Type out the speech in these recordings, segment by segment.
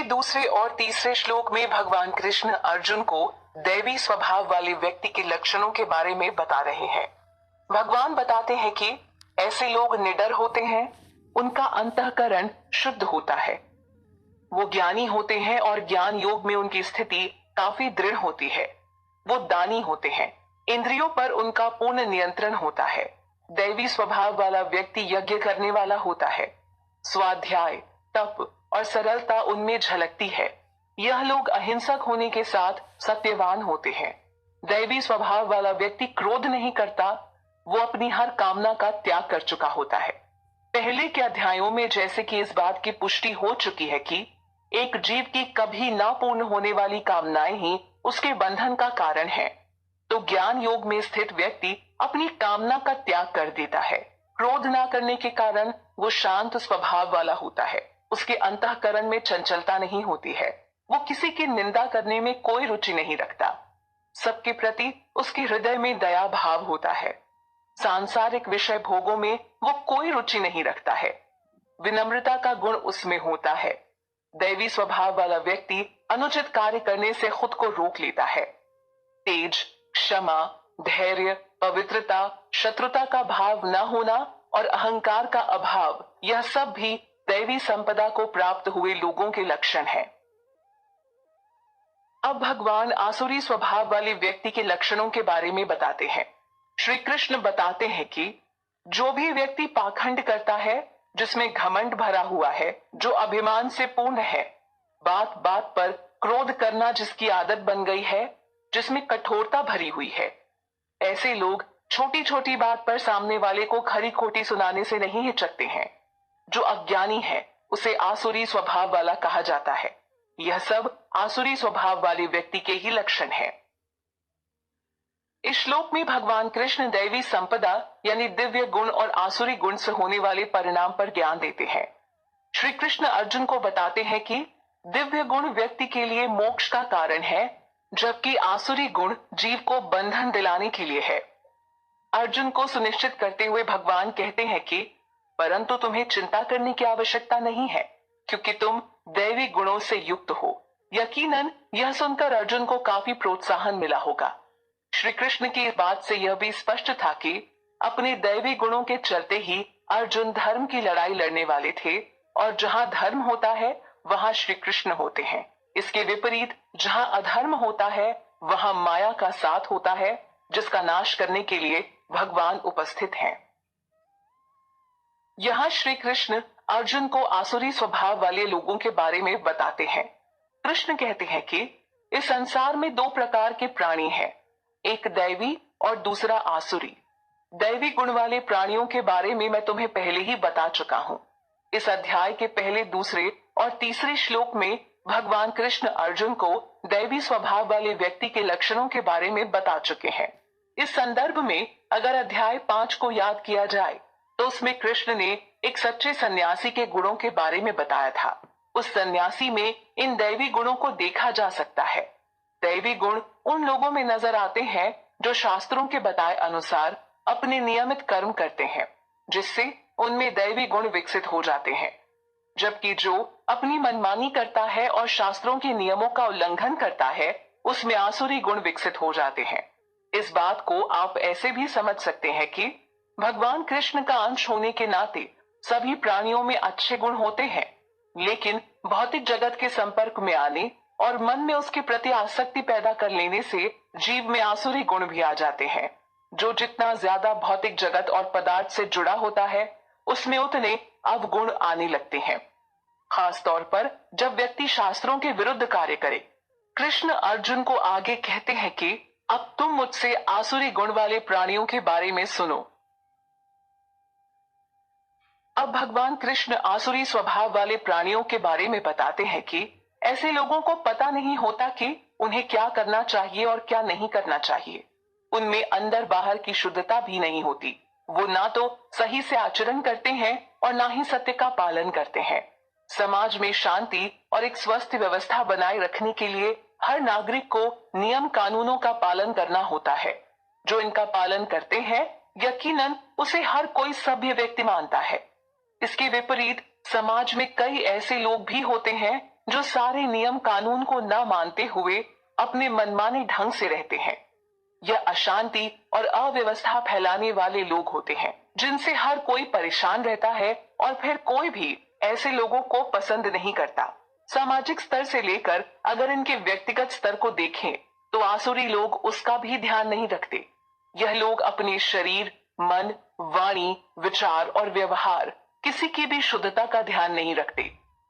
दूसरे और तीसरे श्लोक में भगवान कृष्ण अर्जुन को दैवी स्वभाव वाले व्यक्ति के लक्षणों के बारे में बता रहे हैं। भगवान बताते हैं कि ऐसे लोग निडर होते हैं, उनका अंतःकरण शुद्ध होता है, वो ज्ञानी होते हैं और ज्ञान योग में उनकी स्थिति काफी दृढ़ होती है। वो दानी होते हैं, इंद्रियों पर उनका पूर्ण नियंत्रण होता है। दैवी स्वभाव वाला व्यक्ति यज्ञ करने वाला होता है, स्वाध्याय, तप और सरलता उनमें झलकती है। यह लोग अहिंसक होने के साथ सत्यवान होते हैं। दैवी स्वभाव वाला व्यक्ति क्रोध नहीं करता, वो अपनी हर कामना का त्याग कर चुका होता है। पहले के अध्यायों में जैसे कि इस बात की पुष्टि हो चुकी है कि एक जीव की कभी ना पूर्ण होने वाली कामनाएं ही उसके बंधन का कारण है, तो ज्ञान योग में स्थित व्यक्ति अपनी कामना का त्याग कर देता है। क्रोध ना करने के कारण वो शांत स्वभाव वाला होता है, उसके अंतःकरण में चंचलता नहीं होती है, वो किसी की निंदा करने में कोई रुचि नहीं रखता, सबके प्रति उसके हृदय में दया भाव होता है, सांसारिक विषय भोगों में वो कोई रुचि नहीं रखता है, विनम्रता का गुण उसमें होता है। दैवी स्वभाव वाला व्यक्ति अनुचित कार्य करने से खुद को रोक लेता है। तेज, क्षमा, धैर्य, पवित्रता, शत्रुता का भाव न होना और अहंकार का अभाव, यह सब भी दैवी संपदा को प्राप्त हुए लोगों के लक्षण हैं। अब भगवान आसुरी स्वभाव वाले व्यक्ति के लक्षणों के बारे में बताते हैं। श्री कृष्ण बताते हैं कि जो भी व्यक्ति पाखंड करता है, जिसमें घमंड भरा हुआ है, जो अभिमान से पूर्ण है, बात बात पर क्रोध करना जिसकी आदत बन गई है, जिसमें कठोरता भरी हुई है, ऐसे लोग छोटी छोटी बात पर सामने वाले को खरी खोटी सुनाने से नहीं हिचकते हैं। जो अज्ञानी है उसे आसुरी स्वभाव वाला कहा जाता है। यह सब आसुरी स्वभाव वाले व्यक्ति के ही लक्षण हैं। इस श्लोक में भगवान कृष्ण दैवी संपदा यानी दिव्य गुण और आसुरी गुण से होने वाले परिणाम पर ज्ञान देते हैं। श्री कृष्ण अर्जुन को बताते हैं कि दिव्य गुण व्यक्ति के लिए मोक्ष का कारण है, जबकि आसुरी गुण जीव को बंधन दिलाने के लिए है। अर्जुन को सुनिश्चित करते हुए भगवान कहते हैं कि परंतु तुम्हें चिंता करने की आवश्यकता नहीं है, क्योंकि तुम दैवी गुणों से युक्त हो। यकीनन यह सुनकर अर्जुन को काफी प्रोत्साहन मिला होगा। श्री कृष्ण की इस बात से यह भी स्पष्ट था कि अपने दैवी गुणों के चलते ही अर्जुन धर्म की लड़ाई लड़ने वाले थे, और जहां धर्म होता है वहां श्री कृष्ण होते हैं। इसके विपरीत जहां अधर्म होता है वहां माया का साथ होता है, जिसका नाश करने के लिए भगवान उपस्थित हैं। यहाँ श्री कृष्ण अर्जुन को आसुरी स्वभाव वाले लोगों के बारे में बताते हैं। कृष्ण कहते हैं कि इस संसार में दो प्रकार के प्राणी हैं, एक दैवी और दूसरा आसुरी। दैवी गुण वाले प्राणियों के बारे में मैं तुम्हें पहले ही बता चुका हूँ। इस अध्याय के पहले, दूसरे और तीसरे श्लोक में भगवान कृष्ण अर्जुन को दैवी स्वभाव वाले व्यक्ति के लक्षणों के बारे में बता चुके हैं। इस संदर्भ में अगर अध्याय 5 को याद किया जाए तो उसमें कृष्ण ने एक सच्चे सन्यासी के गुणों के बारे में बताया था। उस सन्यासी में इन दैवी गुणों को देखा जा सकता है। दैवी गुण उन लोगों में नजर आते हैं जो शास्त्रों के बताए अनुसार अपने नियमित कर्म करते हैं, जिससे उनमें दैवी गुण विकसित हो जाते हैं। जबकि जो अपनी मनमानी करता है और शास्त्रों के नियमों का उल्लंघन करता है, उसमें आसुरी गुण विकसित हो जाते हैं। इस बात को आप ऐसे भी समझ सकते हैं कि भगवान कृष्ण का अंश होने के नाते सभी प्राणियों में अच्छे गुण होते हैं, लेकिन भौतिक जगत के संपर्क में आने और मन में उसके प्रति आसक्ति पैदा कर लेने से जीव में आसुरी गुण भी आ जाते हैं। जो जितना ज्यादा भौतिक जगत और पदार्थ से जुड़ा होता है, उसमें उतने अवगुण आने लगते हैं। खास तौर पर जब व्यक्ति शास्त्रों के विरुद्ध कार्य करे। कृष्ण अर्जुन को आगे कहते हैं कि अब तुम मुझसे आसुरी गुण वाले प्राणियों के बारे में सुनो। अब भगवान कृष्ण आसुरी स्वभाव वाले प्राणियों के बारे में बताते हैं कि ऐसे लोगों को पता नहीं होता कि उन्हें क्या करना चाहिए और क्या नहीं करना चाहिए। उनमें अंदर बाहर की शुद्धता भी नहीं होती। वो ना तो सही से आचरण करते हैं और ना ही सत्य का पालन करते हैं। समाज में शांति और एक स्वस्थ व्यवस्था बनाए रखने के लिए हर नागरिक को नियम कानूनों का पालन करना होता है। जो इनका पालन करते हैं, यकीनन उसे हर कोई सभ्य व्यक्ति मानता है। इसके विपरीत समाज में कई ऐसे लोग भी होते हैं जो सारे नियम कानून को न मानते हुए अपने मनमाने ढंग से रहते हैं। यह अशांति और अव्यवस्था फैलाने वाले लोग होते हैं, जिनसे हर कोई परेशान रहता है और फिर कोई भी ऐसे लोगों को पसंद नहीं करता। सामाजिक स्तर से लेकर अगर इनके व्यक्तिगत स्तर को देखें तो आसुरी लोग उसका भी ध्यान नहीं रखते। यह लोग अपने शरीर, मन, वाणी, विचार और व्यवहार किसी की भी शुद्धता का ध्यान नहीं रखते।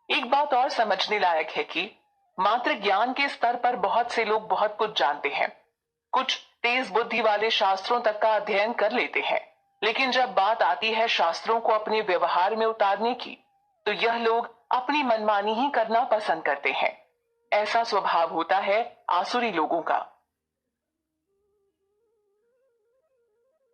एक बात और समझने लायक है कि मात्र ज्ञान के स्तर पर बहुत से लोग बहुत कुछ जानते हैं। कुछ तेज बुद्धि वाले शास्त्रों तक का अध्ययन कर लेते हैं, लेकिन जब बात आती है शास्त्रों को अपने व्यवहार में उतारने की, तो यह लोग अपनी मनमानी ही करना पसंद करते हैं। ऐसा स्वभाव होता है आसुरी लोगों का।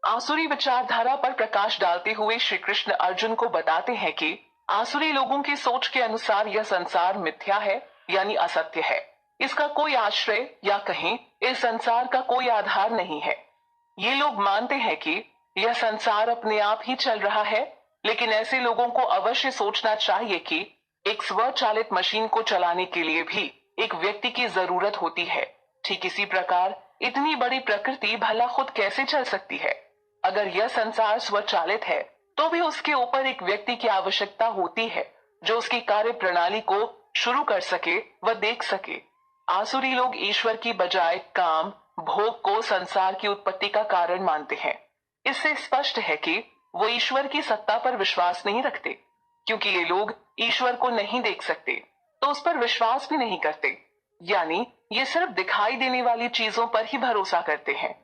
आसुरी विचारधारा पर प्रकाश डालते हुए श्री कृष्ण अर्जुन को बताते हैं कि आसुरी लोगों की सोच के अनुसार यह संसार मिथ्या है, यानी असत्य है। इसका कोई आश्रय या कहें इस संसार का कोई आधार नहीं है। ये लोग मानते हैं कि यह संसार अपने आप ही चल रहा है, लेकिन ऐसे लोगों को अवश्य सोचना चाहिए कि एक स्वचालित मशीन को चलाने के लिए भी एक व्यक्ति की जरूरत होती है। ठीक इसी प्रकार इतनी बड़ी प्रकृति भला खुद कैसे चल सकती है? अगर यह संसार स्वचालित है तो भी उसके ऊपर एक व्यक्ति की आवश्यकता होती है जो उसकी कार्य प्रणाली को शुरू कर सके व देख सके। आसुरी लोग ईश्वर की बजाय काम, भोग को संसार की उत्पत्ति का कारण मानते हैं। इससे स्पष्ट है कि वो ईश्वर की सत्ता पर विश्वास नहीं रखते, क्योंकि ये लोग ईश्वर को नहीं देख सकते तो उस पर विश्वास भी नहीं करते, यानी ये सिर्फ दिखाई देने वाली चीजों पर ही भरोसा करते हैं।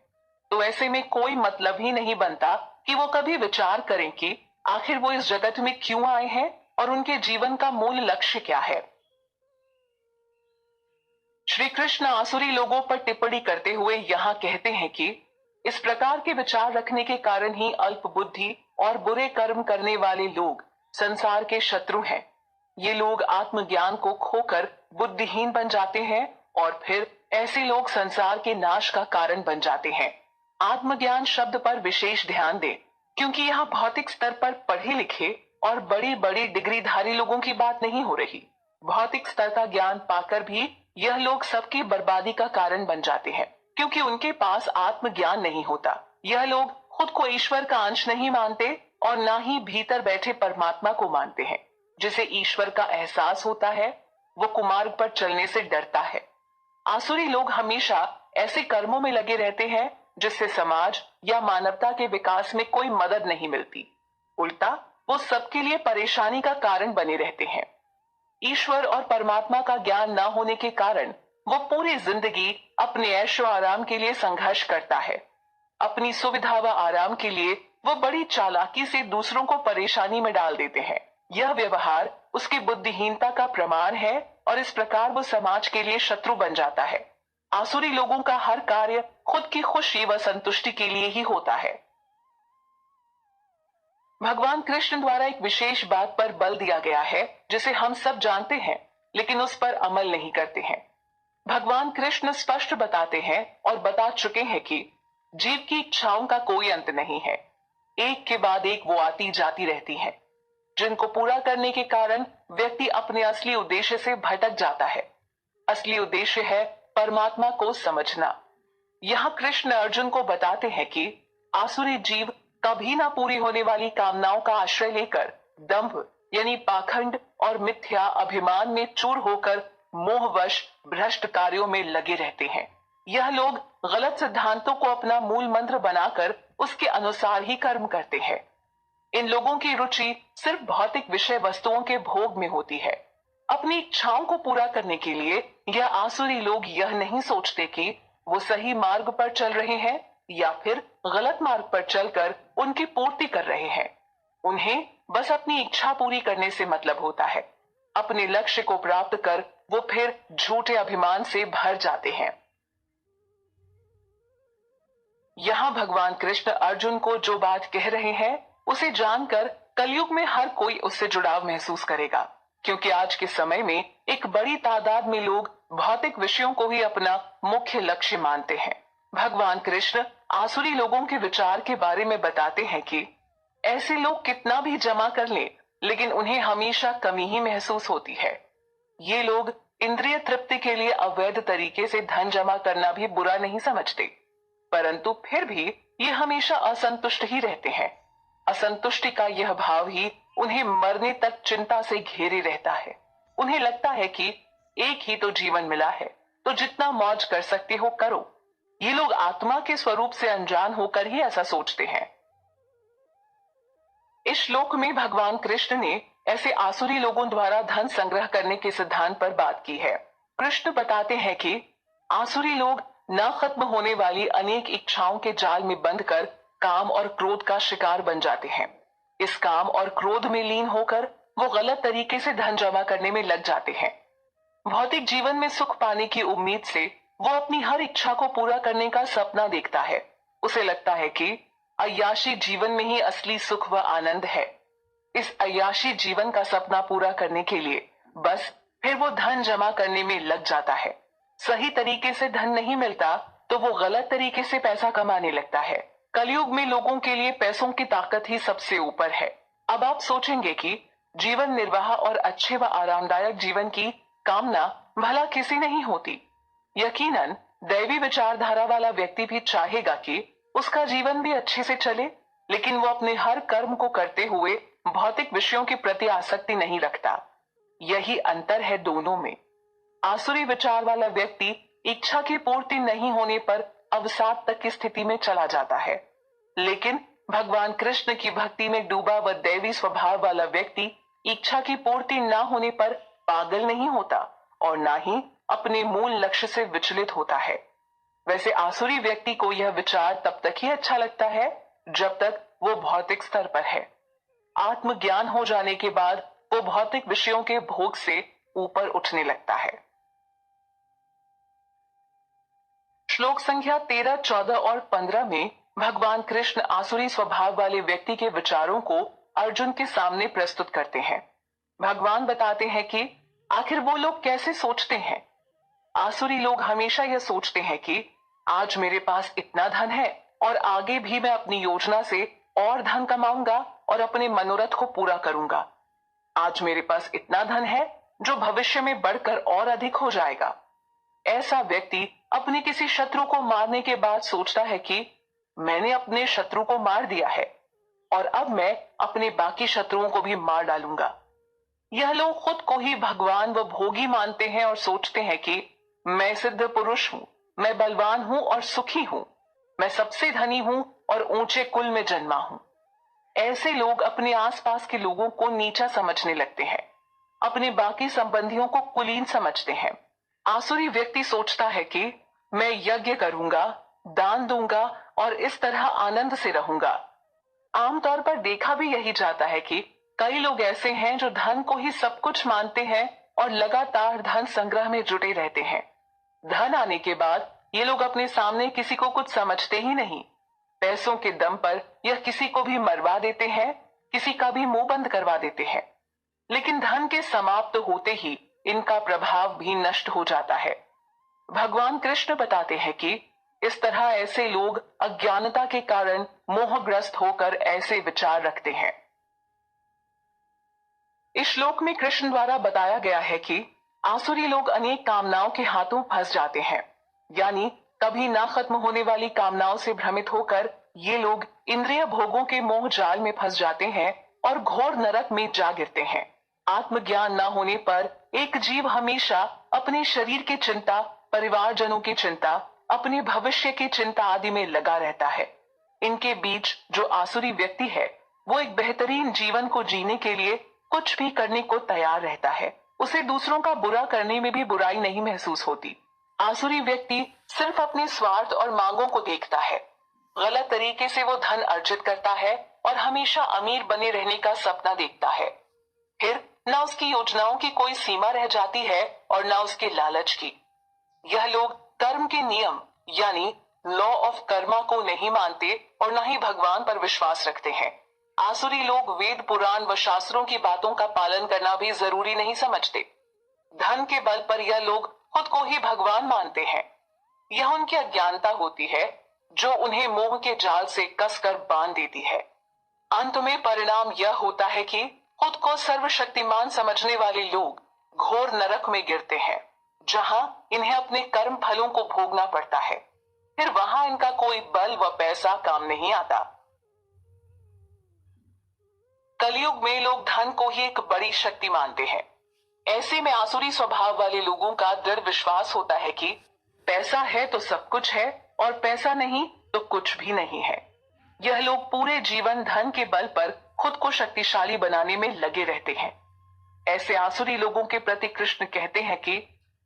तो ऐसे में कोई मतलब ही नहीं बनता कि वो कभी विचार करें कि आखिर वो इस जगत में क्यों आए हैं और उनके जीवन का मूल लक्ष्य क्या है। श्री कृष्ण आसुरी लोगों पर टिप्पणी करते हुए यहाँ कहते हैं कि इस प्रकार के विचार रखने के कारण ही अल्प बुद्धि और बुरे कर्म करने वाले लोग संसार के शत्रु हैं। ये लोग आत्मज्ञान को खोकर बुद्धिहीन बन जाते हैं और फिर ऐसे लोग संसार के नाश का कारण बन जाते हैं। आत्मज्ञान शब्द पर विशेष ध्यान दें, क्योंकि यहाँ भौतिक स्तर पर पढ़े लिखे और बड़ी बड़ी डिग्रीधारी लोगों की बात नहीं हो रही। भौतिक स्तर का ज्ञान पाकर भी यह लोग सबकी बर्बादी का कारण बन जाते हैं, क्योंकि उनके पास आत्मज्ञान नहीं होता। यह लोग खुद को ईश्वर का अंश नहीं मानते और ना ही भीतर बैठे परमात्मा को मानते हैं। जिसे ईश्वर का एहसास होता है वो कुमार्ग पर चलने से डरता है। आसुरी लोग हमेशा ऐसे कर्मों में लगे रहते हैं जिससे समाज या मानवता के विकास में कोई मदद नहीं मिलती। उल्टा वो सबके लिए परेशानी का कारण बने रहते हैं। ईश्वर और परमात्मा का ज्ञान न होने के कारण वो पूरी जिंदगी अपने ऐशो आराम के लिए संघर्ष करता है। अपनी सुविधा व आराम के लिए वो बड़ी चालाकी से दूसरों को परेशानी में डाल देते हैं। यह व्यवहार उसकी बुद्धिहीनता का प्रमाण है और इस प्रकार वो समाज के लिए शत्रु बन जाता है। आसुरी लोगों का हर कार्य खुद की खुशी व संतुष्टि के लिए ही होता है। भगवान कृष्ण द्वारा एक विशेष बात पर बल दिया गया है जिसे हम सब जानते हैं, लेकिन उस पर अमल नहीं करते हैं। भगवान कृष्ण स्पष्ट बताते हैं और बता चुके हैं कि जीव की इच्छाओं का कोई अंत नहीं है। एक के बाद एक वो आती जाती रहती हैं, जिनको पूरा करने के कारण व्यक्ति अपने असली उद्देश्य से भटक जाता है। असली उद्देश्य है परमात्मा को समझना। यहाँ कृष्ण अर्जुन को बताते हैं कि आसुरी जीव कभी ना पूरी होने वाली कामनाओं का आश्रय लेकर दंभ यानी पाखंड और मिथ्या अभिमान में चूर होकर मोहवश भ्रष्ट कार्यों में लगे रहते हैं। यह लोग गलत सिद्धांतों को अपना मूल मंत्र बनाकर उसके अनुसार ही कर्म करते हैं। इन लोगों की रुचि सिर्फ भौतिक विषय वस्तुओं के भोग में होती है। अपनी इच्छाओं को पूरा करने के लिए यह आसुरी लोग यह नहीं सोचते कि वो सही मार्ग पर चल रहे हैं या फिर गलत मार्ग पर चलकर उनकी पूर्ति कर रहे हैं। उन्हें बस अपनी इच्छा पूरी करने से मतलब होता है। अपने लक्ष्य को प्राप्त कर वो फिर झूठे अभिमान से भर जाते हैं। यहाँ भगवान कृष्ण अर्जुन को जो बात कह रहे हैं उसे जानकर कलयुग में हर कोई उससे जुड़ाव महसूस करेगा, क्योंकि आज के समय में एक बड़ी तादाद में लोग भौतिक विषयों को ही अपना मुख्य लक्ष्य मानते हैं। भगवान कृष्ण आसुरी लोगों के विचार के बारे में बताते हैं कि ऐसे लोग कितना भी जमा कर लें, लेकिन उन्हें हमेशा कमी ही महसूस होती है। ये लोग इंद्रिय तृप्ति के लिए अवैध तरीके से धन जमा करना भी बुरा नहीं समझते, परंतु फिर भी ये हमेशा असंतुष्ट ही रहते हैं। असंतुष्टि का यह भाव ही उन्हें मरने तक चिंता से घेरे रहता है। उन्हें लगता है कि एक ही तो जीवन मिला है, तो जितना मौज कर सकते हो करो। ये लोग आत्मा के स्वरूप से अनजान होकर ही ऐसा सोचते हैं। इस श्लोक में भगवान कृष्ण ने ऐसे आसुरी लोगों द्वारा धन संग्रह करने के सिद्धांत पर बात की है। कृष्ण बताते हैं कि आसुरी लोग न खत्म होने वाली अनेक इच्छाओं के जाल में बंधकर काम और क्रोध का शिकार बन जाते हैं। इस काम और क्रोध में लीन होकर वो गलत तरीके से धन जमा करने में लग जाते हैं। भौतिक जीवन में सुख पाने की उम्मीद से वो अपनी हर इच्छा को पूरा करने का सपना देखता है। उसे लगता है कि अय्याशी जीवन में ही असली सुख व आनंद है। इस अय्याशी जीवन का सपना पूरा करने के लिए बस फिर वो धन जमा करने में लग जाता है। सही तरीके से धन नहीं मिलता तो वो गलत तरीके से पैसा कमाने लगता है। कलयुग में लोगों के लिए पैसों की ताकत ही सबसे ऊपर है। अब आप सोचेंगे कि जीवन निर्वाह और अच्छे व आरामदायक जीवन की कामना भला किसी नहीं होती। यकीनन दैवी विचारधारा वाला व्यक्ति भी चाहेगा कि उसका जीवन भी अच्छे से चले, लेकिन वो अपने हर कर्म को करते हुए भौतिक विषयों के प्रति आसक्ति नहीं रखता। यही अंतर है दोनों में। आसुरी विचार वाला व्यक्ति इच्छा की पूर्ति नहीं होने पर अवसाद तक की स्थिति में चला जाता है, लेकिन भगवान कृष्ण की भक्ति में डूबा व दैवी स्वभाव वाला व्यक्ति इच्छा की पूर्ति न होने पर पागल नहीं होता और न ही अपने मूल लक्ष्य से विचलित होता है। वैसे आसुरी व्यक्ति को यह विचार तब तक ही अच्छा लगता है जब तक वो भौतिक स्तर पर है। आत्मज्ञान हो जाने के बाद वो भौतिक विषयों के भोग से ऊपर उठने लगता है। श्लोक संख्या 13, 14 और 15 में भगवान कृष्ण आसुरी स्वभाव वाले व्यक्ति के विचारों को अर्जुन के सामने प्रस्तुत करते हैं। भगवान बताते हैं कि आखिर वो लोग कैसे सोचते हैं। आसुरी लोग हमेशा यह सोचते हैं कि आज मेरे पास इतना धन है और आगे भी मैं अपनी योजना से और धन कमाऊंगा और अपने मनोरथ को पूरा करूंगा। आज मेरे पास इतना धन है जो भविष्य में बढ़कर और अधिक हो जाएगा। ऐसा व्यक्ति अपने किसी शत्रु को मारने के बाद सोचता है कि मैंने अपने शत्रु को मार दिया है और अब मैं अपने बाकी शत्रुओं को भी मार डालूंगा। यह लोग खुद को ही भगवान व भोगी मानते हैं और सोचते हैं कि मैं सिद्ध पुरुष हूँ, मैं बलवान हूँ और सुखी हूँ, मैं सबसे धनी हूँ और ऊंचे कुल में जन्मा हूँ। ऐसे लोग अपने आसपास के लोगों को नीचा समझने लगते हैं, अपने बाकी संबंधियों को कुलीन समझते हैं। आसुरी व्यक्ति सोचता है कि मैं यज्ञ करूंगा, दान दूंगा और इस तरह आनंद से रहूंगा। आमतौर पर देखा भी यही जाता है कि कई लोग ऐसे हैं जो धन को ही सब कुछ मानते हैं और लगातार धन संग्रह में जुटे रहते हैं। धन आने के बाद ये लोग अपने सामने किसी को कुछ समझते ही नहीं। पैसों के दम पर यह किसी को भी मरवा देते हैं, किसी का भी मुंह बंद करवा देते हैं। लेकिन धन के समाप्त होते ही इनका प्रभाव भी नष्ट हो जाता है। भगवान कृष्ण बताते हैं कि इस तरह ऐसे लोग अज्ञानता के कारण मोहग्रस्त होकर ऐसे विचार रखते हैं। इस श्लोक में कृष्ण द्वारा बताया गया है कि आसुरी लोग अनेक कामनाओं के हाथों फंस जाते हैं, यानी कभी ना खत्म होने वाली कामनाओं से भ्रमित होकर ये लोग इंद्रिय भोगों के मोह जाल में फंस जाते हैं और घोर नरक में जा गिरते हैं। आत्मज्ञान न होने पर एक जीव हमेशा अपने शरीर की चिंता, परिवारजनों की चिंता, अपने भविष्य की चिंता आदि में लगा रहता है। इनके बीच जो आसुरी व्यक्ति है वो एक बेहतरीन जीवन को जीने के लिए कुछ भी करने को तैयार रहता है। उसे दूसरों का बुरा करने में भी बुराई नहीं महसूस होती। आसुरी व्यक्ति सिर्फ अपने स्वार्थ और मांगों को देखता है। गलत तरीके से वो धन अर्जित करता है और हमेशा अमीर बने रहने का सपना देखता है। फिर न उसकी योजनाओं की कोई सीमा रह जाती है और न उसके लालच की। यह लोग कर्म के नियम यानी लॉ ऑफ कर्मा को नहीं मानते और न ही भगवान पर विश्वास रखते हैं। आसुरी लोग वेद, पुराण व शास्त्रों की बातों का पालन करना भी जरूरी नहीं समझते। धन के बल पर यह लोग खुद को ही भगवान मानते हैं। यह उनकी अज्ञानता होती है जो उन्हें मोह के जाल से कसकर बांध देती है। अंत में परिणाम यह होता है कि खुद को सर्वशक्तिमान समझने वाले लोग घोर नरक में गिरते हैं, जहां इन्हें अपने कर्म फलों को भोगना पड़ता है। फिर वहां इनका कोई बल व पैसा काम नहीं आता। कलयुग में लोग धन को ही एक बड़ी शक्ति मानते हैं। ऐसे में आसुरी स्वभाव वाले लोगों का दृढ़ विश्वास होता है कि पैसा है तो सब कुछ है और पैसा नहीं तो कुछ भी नहीं है। यह लोग पूरे जीवन धन के बल पर खुद को शक्तिशाली बनाने में लगे रहते हैं। ऐसे आसुरी लोगों के प्रति कृष्ण कहते हैं कि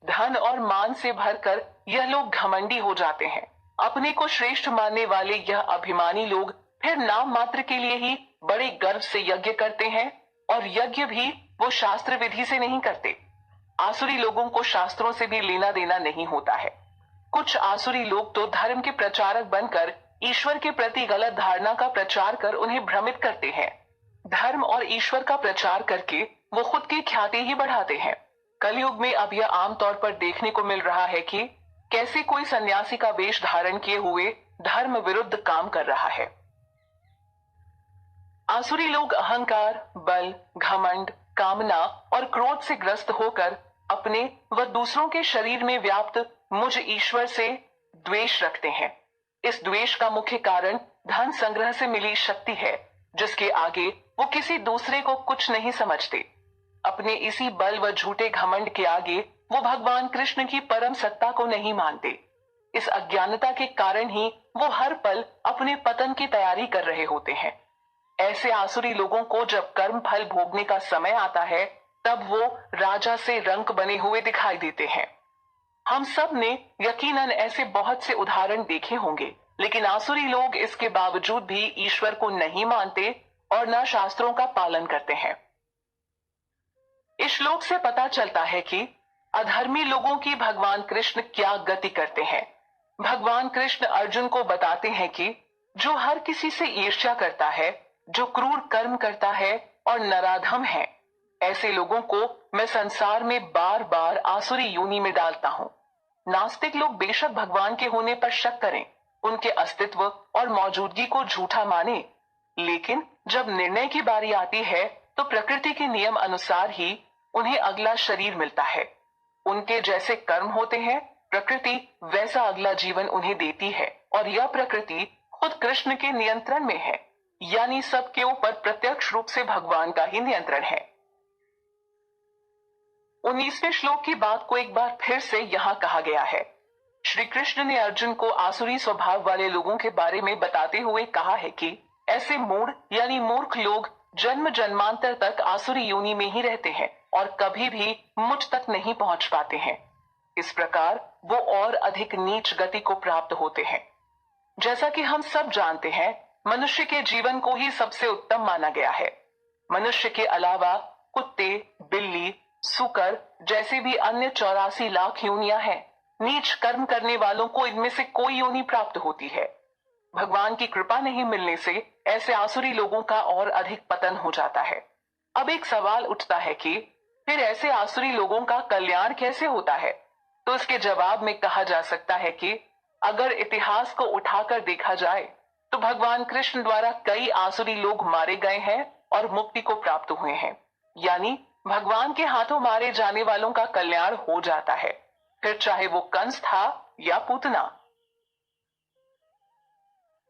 धन और मान से भरकर यह लोग घमंडी हो जाते हैं। अपने को श्रेष्ठ मानने वाले यह अभिमानी लोग फिर नाम मात्र के लिए ही बड़े गर्व से यज्ञ करते हैं, और यज्ञ भी वो शास्त्र विधि से नहीं करते। आसुरी लोगों को शास्त्रों से भी लेना देना नहीं होता है। कुछ आसुरी लोग तो धर्म के प्रचारक बनकर ईश्वर के प्रति गलत धारणा का प्रचार कर उन्हें भ्रमित करते हैं। धर्म और ईश्वर का प्रचार करके वो खुद की ख्याति ही बढ़ाते हैं। कलयुग में अब यह आमतौर पर देखने को मिल रहा है कि कैसे कोई सन्यासी का वेश धारण किए हुए धर्म विरुद्ध काम कर रहा है। आसुरी लोग अहंकार, बल, घमंड, कामना और क्रोध से ग्रस्त होकर अपने व दूसरों के शरीर में व्याप्त मुझ ईश्वर से द्वेष रखते हैं। इस द्वेष का मुख्य कारण धन संग्रह से मिली शक्ति है, जिसके आगे वो किसी दूसरे को कुछ नहीं समझते। अपने इसी बल व झूठे घमंड के आगे वो भगवान कृष्ण की परम सत्ता को नहीं मानते। इस अज्ञानता के कारण ही वो हर पल अपने पतन की तैयारी कर रहे होते हैं। ऐसे आसुरी लोगों को जब कर्म फल भोगने का समय आता है, तब वो राजा से रंक बने हुए दिखाई देते हैं। हम सब ने यकीनन ऐसे बहुत से उदाहरण देखे होंगे, लेकिन आसुरी लोग इसके बावजूद भी ईश्वर को नहीं मानते और न शास्त्रों का पालन करते हैं। इस श्लोक से पता चलता है कि अधर्मी लोगों की भगवान कृष्ण क्या गति करते हैं। भगवान कृष्ण अर्जुन को बताते हैं कि जो हर किसी से ईर्ष्या करता है, जो क्रूर कर्म करता है और नराधम है, ऐसे लोगों को मैं संसार में बार बार आसुरी योनि में डालता हूँ। नास्तिक लोग बेशक भगवान के होने पर शक करें, उनके अस्तित्व और मौजूदगी को झूठा माने, लेकिन जब निर्णय की बारी आती है तो प्रकृति के नियम अनुसार ही उन्हें अगला शरीर मिलता है। उनके जैसे कर्म होते हैं, प्रकृति वैसा अगला जीवन उन्हें देती है, और यह प्रकृति खुद कृष्ण के नियंत्रण में है, यानी सबके ऊपर प्रत्यक्ष रूप से भगवान का ही नियंत्रण है। 19वें श्लोक की बात को एक बार फिर से यहाँ कहा गया है। श्री कृष्ण ने अर्जुन को आसुरी स्वभाव वाले लोगों के बारे में बताते हुए कहा है कि ऐसे मूढ़ यानी मूर्ख लोग जन्म जन्मांतर तक आसुरी योनि में ही रहते हैं और कभी भी मुझ तक नहीं पहुंच पाते हैं। इस प्रकार वो और अधिक नीच गति को प्राप्त होते हैं। जैसा कि हम सब जानते हैं, मनुष्य के जीवन को ही सबसे उत्तम माना गया है। मनुष्य के अलावा कुत्ते, बिल्ली, सूकर जैसे भी अन्य 84 लाख योनियां हैं। नीच कर्म करने वालों को इनमें से कोई योनि प्राप्त होती है। भगवान की कृपा नहीं मिलने से ऐसे आसुरी लोगों का और अधिक पतन हो जाता है। अब एक सवाल उठता है कि फिर ऐसे आसुरी लोगों का कल्याण कैसे होता है? तो इसके जवाब में कहा जा सकता है कि अगर इतिहास को उठाकर देखा जाए तो भगवान कृष्ण द्वारा कई आसुरी लोग मारे गए हैं और मुक्ति को प्राप्त हुए हैं। यानी भगवान के हाथों मारे जाने वालों का कल्याण हो जाता है, फिर चाहे वो कंस था या पूतना।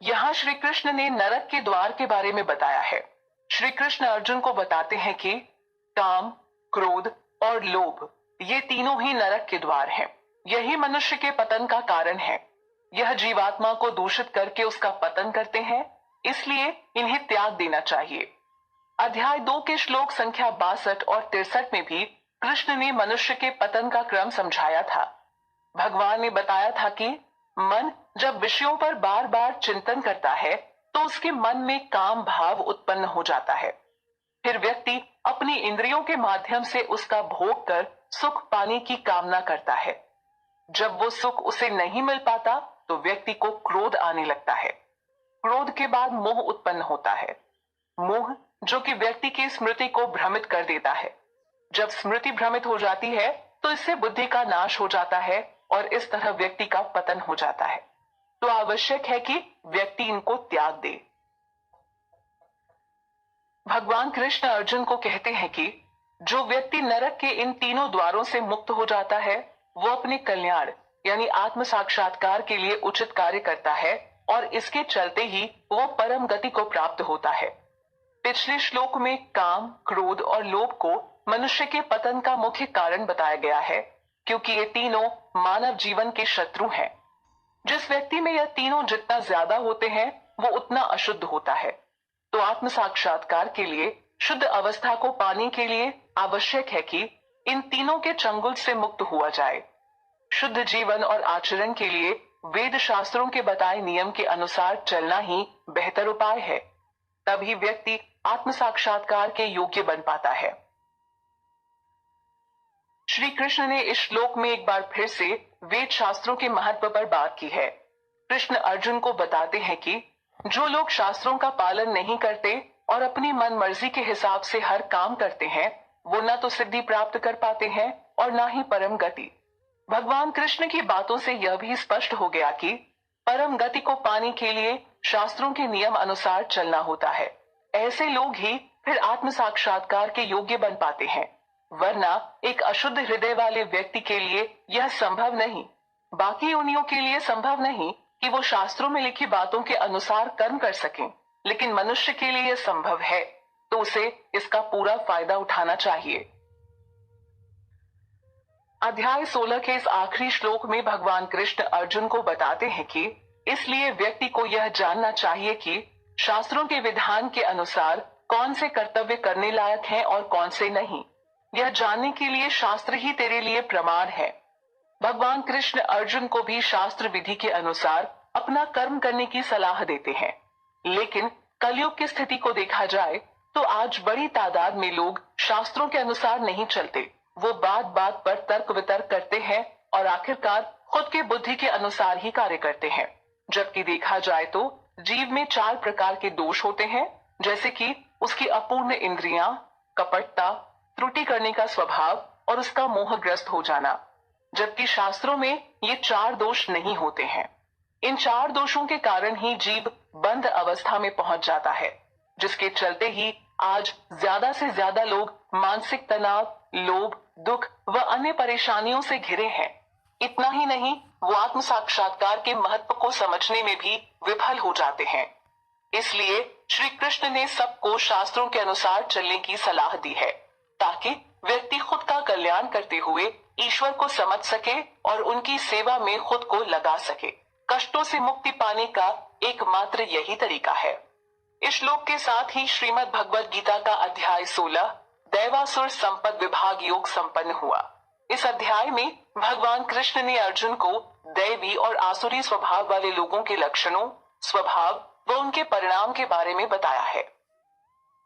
यहाँ श्री कृष्ण ने नरक के द्वार के बारे में बताया है। श्री कृष्ण अर्जुन को बताते हैं कि काम, क्रोध और लोभ ये तीनों ही नरक के द्वार हैं। यही मनुष्य के पतन का कारण है। यह जीवात्मा को दूषित करके उसका पतन करते हैं, इसलिए इन्हें त्याग देना चाहिए। अध्याय 2 के श्लोक संख्या 62 और 63 में भी कृष्ण ने मनुष्य के पतन का क्रम समझाया था। भगवान ने बताया था कि मन जब विषयों पर बार बार चिंतन करता है तो उसके मन में काम भाव उत्पन्न हो जाता है। फिर व्यक्ति अपनी इंद्रियों के माध्यम से उसका भोग कर सुख पाने की कामना करता है। जब वो सुख उसे नहीं मिल पाता तो व्यक्ति को क्रोध आने लगता है। क्रोध के बाद मोह उत्पन्न होता है। मोह जो कि व्यक्ति की स्मृति को भ्रमित कर देता है। जब स्मृति भ्रमित हो जाती है तो इससे बुद्धि का नाश हो जाता है और इस तरह व्यक्ति का पतन हो जाता है। तो आवश्यक है कि व्यक्ति इनको त्याग दे। भगवान कृष्ण अर्जुन को कहते हैं कि जो व्यक्ति नरक के इन तीनों द्वारों से मुक्त हो जाता है वो अपने कल्याण यानी आत्म साक्षात्कार के लिए उचित कार्य करता है और इसके चलते ही वो परम गति को प्राप्त होता है। पिछले श्लोक में काम, क्रोध और लोभ को मनुष्य के पतन का मुख्य कारण बताया गया है, क्योंकि ये तीनों मानव जीवन के शत्रु हैं। जिस व्यक्ति में यह तीनों जितना ज्यादा होते हैं वो उतना अशुद्ध होता है। तो आत्म साक्षात्कार के लिए, शुद्ध अवस्था को पाने के लिए आवश्यक है कि इन तीनों के चंगुल से मुक्त हुआ जाए। शुद्ध जीवन और आचरण के लिए वेद शास्त्रों के बताए नियम के अनुसार चलना ही बेहतर उपाय है। तभी व्यक्ति आत्म साक्षात्कार के योग्य बन पाता है। श्री कृष्ण ने इस श्लोक में एक बार फिर से वेद शास्त्रों के महत्व पर बात की है। कृष्ण अर्जुन को बताते हैं कि जो लोग शास्त्रों का पालन नहीं करते और अपनी मन मर्जी के हिसाब से हर काम करते हैं वो न तो सिद्धि प्राप्त कर पाते हैं और न ही परम गति। भगवान कृष्ण की बातों से यह भी स्पष्ट हो गया कि परम गति को पाने के लिए शास्त्रों के नियम अनुसार चलना होता है। ऐसे लोग ही फिर आत्म साक्षात्कार के योग्य बन पाते हैं, वरना एक अशुद्ध हृदय वाले व्यक्ति के लिए यह संभव नहीं। बाकी योनियों के लिए संभव नहीं कि वो शास्त्रों में लिखी बातों के अनुसार कर्म कर सकें, लेकिन मनुष्य के लिए यह संभव है, तो उसे इसका पूरा फायदा उठाना चाहिए। अध्याय 16 के इस आखिरी श्लोक में भगवान कृष्ण अर्जुन को बताते हैं कि इसलिए व्यक्ति को यह जानना चाहिए कि शास्त्रों के विधान के अनुसार कौन से कर्तव्य करने लायक हैं और कौन से नहीं। यह जानने के लिए शास्त्र ही तेरे लिए प्रमाण है। भगवान कृष्ण अर्जुन को भी शास्त्र विधि के अनुसार अपना कर्म करने की सलाह देते हैं। लेकिन कलयुग की स्थिति को देखा जाए तो आज बड़ी तादाद में लोग शास्त्रों के अनुसार नहीं चलते। वो बात बात पर तर्क वितर्क करते हैं और आखिरकार खुद के बुद्धि के अनुसार ही कार्य करते हैं। जबकि देखा जाए तो जीव में 4 प्रकार के दोष होते हैं, जैसे कि उसकी अपूर्ण इंद्रियां, कपटता, त्रुटि करने का स्वभाव और उसका मोहग्रस्त हो जाना। जबकि शास्त्रों में ये 4 दोष नहीं होते हैं। इन 4 दोषों के कारण ही जीव बंध अवस्था में पहुंच जाता है, जिसके चलते ही आज ज्यादा से ज्यादा लोग मानसिक तनाव, लोभ, दुख व अन्य परेशानियों से घिरे हैं। इतना ही नहीं, वो आत्म साक्षात्कार के महत्व को समझने में भी विफल हो जाते हैं। इसलिए श्री कृष्ण ने सबको शास्त्रों के अनुसार चलने की सलाह दी है, ताकि व्यक्ति खुद का कल्याण करते हुए ईश्वर को समझ सके और उनकी सेवा में खुद को लगा सके। कष्टों से मुक्ति पाने का एकमात्र यही तरीका है। इस श्लोक के साथ ही श्रीमद् भगवद गीता का अध्याय 16 दैवासुर संपद विभाग योग संपन्न हुआ। इस अध्याय में भगवान कृष्ण ने अर्जुन को दैवी और आसुरी स्वभाव वाले लोगों के लक्षणों, स्वभाव व उनके परिणाम के बारे में बताया है।